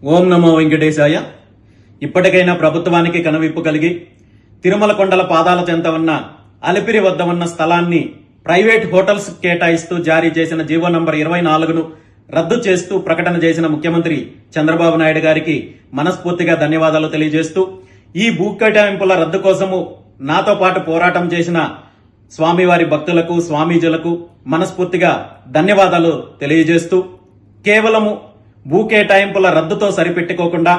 ఓం నమో వెంకటేశాయ. ఇప్పటికైనా ప్రభుత్వానికి కనువిప్పు కలిగి తిరుమల కొండల పాదాల చెంత ఉన్న అలిపిరి వద్ద ఉన్న స్థలాన్ని ప్రైవేట్ హోటల్స్ కేటాయిస్తూ జారీ చేసిన జీవో నంబర్ 24ను రద్దు చేస్తూ ప్రకటన చేసిన ముఖ్యమంత్రి చంద్రబాబు నాయుడు గారికి మనస్ఫూర్తిగా ధన్యవాదాలు తెలియజేస్తూ, ఈ భూ కేటాయింపుల రద్దు కోసము నాతో పాటు పోరాటం చేసిన స్వామివారి భక్తులకు, స్వామీజులకు మనస్ఫూర్తిగా ధన్యవాదాలు తెలియజేస్తూ, కేవలము భూ కేటాయింపుల రద్దుతో సరిపెట్టుకోకుండా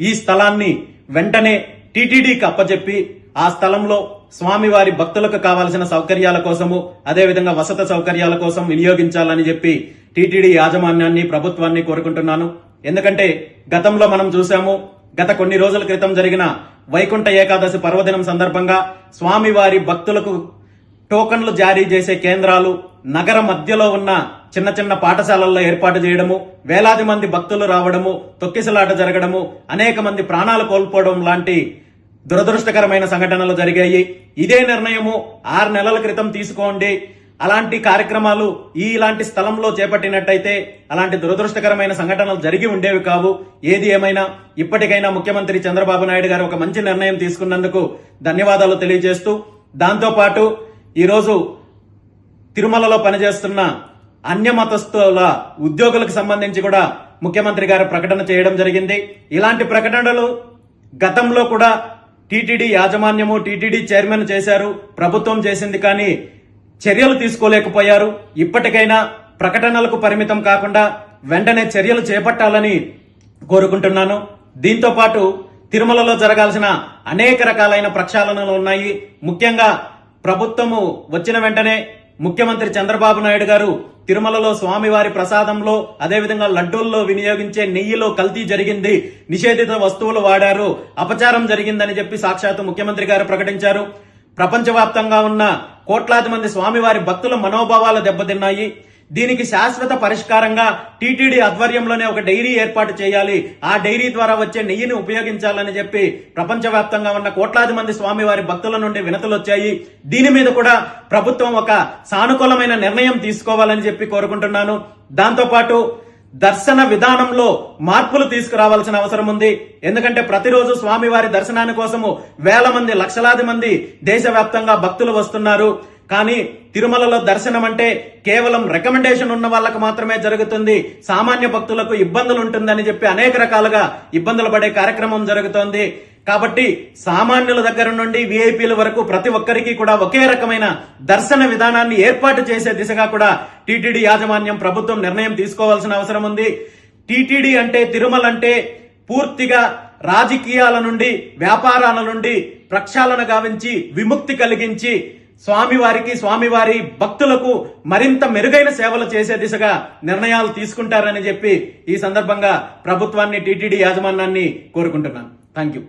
ఈ స్థలాన్ని వెంటనే టీటీడీకి అప్పచెప్పి ఆ స్థలంలో స్వామివారి భక్తులకు కావాల్సిన సౌకర్యాల కోసము, అదేవిధంగా వసతి సౌకర్యాల కోసం వినియోగించాలని చెప్పి టీటీడీ యాజమాన్యాన్ని, ప్రభుత్వాన్ని కోరుకుంటున్నాను. ఎందుకంటే గతంలో మనం చూసాము, గత కొన్ని రోజుల క్రితం జరిగిన వైకుంఠ ఏకాదశి పర్వదినం సందర్భంగా స్వామివారి భక్తులకు టోకన్లు జారీ చేసే కేంద్రాలు నగర మధ్యలో ఉన్న చిన్న చిన్న పాఠశాలల్లో ఏర్పాటు చేయడము, వేలాది మంది భక్తులు రావడము, తొక్కిసలాట జరగడము, అనేక మంది ప్రాణాలు కోల్పోవడం లాంటి దురదృష్టకరమైన సంఘటనలు జరిగాయి. ఇదే నిర్ణయము 6 నెలల క్రితం తీసుకోండి, అలాంటి కార్యక్రమాలు ఇలాంటి స్థలంలో చేపట్టినట్టయితే అలాంటి దురదృష్టకరమైన సంఘటనలు జరిగి ఉండేవి కావు. ఏది ఏమైనా ఇప్పటికైనా ముఖ్యమంత్రి చంద్రబాబు నాయుడు గారు ఒక మంచి నిర్ణయం తీసుకున్నందుకు ధన్యవాదాలు తెలియజేస్తూ, దాంతోపాటు ఈరోజు తిరుమలలో పనిచేస్తున్న అన్యమతస్థుల ఉద్యోగులకు సంబంధించి కూడా ముఖ్యమంత్రి గారు ప్రకటన చేయడం జరిగింది. ఇలాంటి ప్రకటనలు గతంలో కూడా టీటీడీ యాజమాన్యము, టీటీడీ చైర్మన్ చేశారు, ప్రభుత్వం చేసింది, కానీ చర్యలు తీసుకోలేకపోయారు. ఇప్పటికైనా ప్రకటనలకు పరిమితం కాకుండా వెంటనే చర్యలు చేపట్టాలని కోరుకుంటున్నాను. దీంతో పాటు తిరుమలలో జరగాల్సిన అనేక రకాలైన ప్రక్షాళనలు ఉన్నాయి. ముఖ్యంగా ప్రభుత్వము వచ్చిన వెంటనే ముఖ్యమంత్రి చంద్రబాబు నాయుడు గారు తిరుమలలో స్వామివారి ప్రసాదంలో, అదేవిధంగా లడ్డూల్లో వినియోగించే నెయ్యిలో కల్తీ జరిగింది, నిషేధిత వస్తువులు వాడారు, అపచారం జరిగిందని చెప్పి సాక్షాత్తు ముఖ్యమంత్రి గారు ప్రకటించారు. ప్రపంచవ్యాప్తంగా ఉన్న కోట్లాది మంది స్వామివారి భక్తుల మనోభావాలు దెబ్బతిన్నాయి. దీనికి శాశ్వత పరిష్కారంగా టీటీడీ ఆధ్వర్యంలోనే ఒక డైరీ ఏర్పాటు చేయాలి, ఆ డైరీ ద్వారా వచ్చే నెయ్యిని ఉపయోగించాలని చెప్పి ప్రపంచవ్యాప్తంగా ఉన్న కోట్లాది మంది స్వామివారి భక్తుల నుండి వినతులు వచ్చాయి. దీని మీద కూడా ప్రభుత్వం ఒక సానుకూలమైన నిర్ణయం తీసుకోవాలని చెప్పి కోరుకుంటున్నాను. దాంతోపాటు దర్శన విధానంలో మార్పులు తీసుకురావాల్సిన అవసరం ఉంది. ఎందుకంటే ప్రతిరోజు స్వామివారి దర్శనాని కోసము వేల మంది, లక్షలాది మంది దేశవ్యాప్తంగా భక్తులు వస్తున్నారు. కానీ తిరుమలలో దర్శనం అంటే కేవలం రికమెండేషన్ ఉన్న వాళ్ళకు మాత్రమే జరుగుతుంది, సామాన్య భక్తులకు ఇబ్బందులు ఉంటుందని చెప్పి అనేక రకాలుగా ఇబ్బందులు పడే కార్యక్రమం జరుగుతోంది. కాబట్టి సామాన్యుల దగ్గర నుండి విఐపీల వరకు ప్రతి ఒక్కరికి కూడా ఒకే రకమైన దర్శన విధానాన్ని ఏర్పాటు చేసే దిశగా కూడా టీటీడీ యాజమాన్యం, ప్రభుత్వం నిర్ణయం తీసుకోవాల్సిన అవసరం ఉంది. టీటీడీ అంటే, తిరుమల అంటే పూర్తిగా రాజకీయాల నుండి, వ్యాపారాల నుండి ప్రక్షాళన గావించి విముక్తి కలిగించి స్వామివారికి, స్వామివారి భక్తులకు మరింత మెరుగైన సేవలు చేసే దిశగా నిర్ణయాలు తీసుకుంటారని చెప్పి ఈ సందర్భంగా ప్రభుత్వాన్ని, టీటీడీ యాజమాన్యాన్ని కోరుకుంటున్నాను. Thank you.